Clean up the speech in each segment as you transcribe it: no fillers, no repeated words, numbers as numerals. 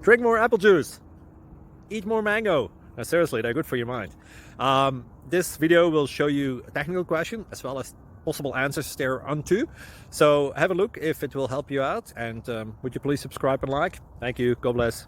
Drink more apple juice. Eat more mango. No, seriously, they're good for your mind. This video will show you a technical question as well as possible answers thereunto. So have a look if it will help you out, and would you please subscribe and like? Thank you. God bless.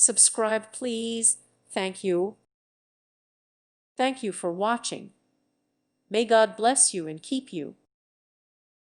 Subscribe, please. Thank you. Thank you for watching. May God bless you and keep you.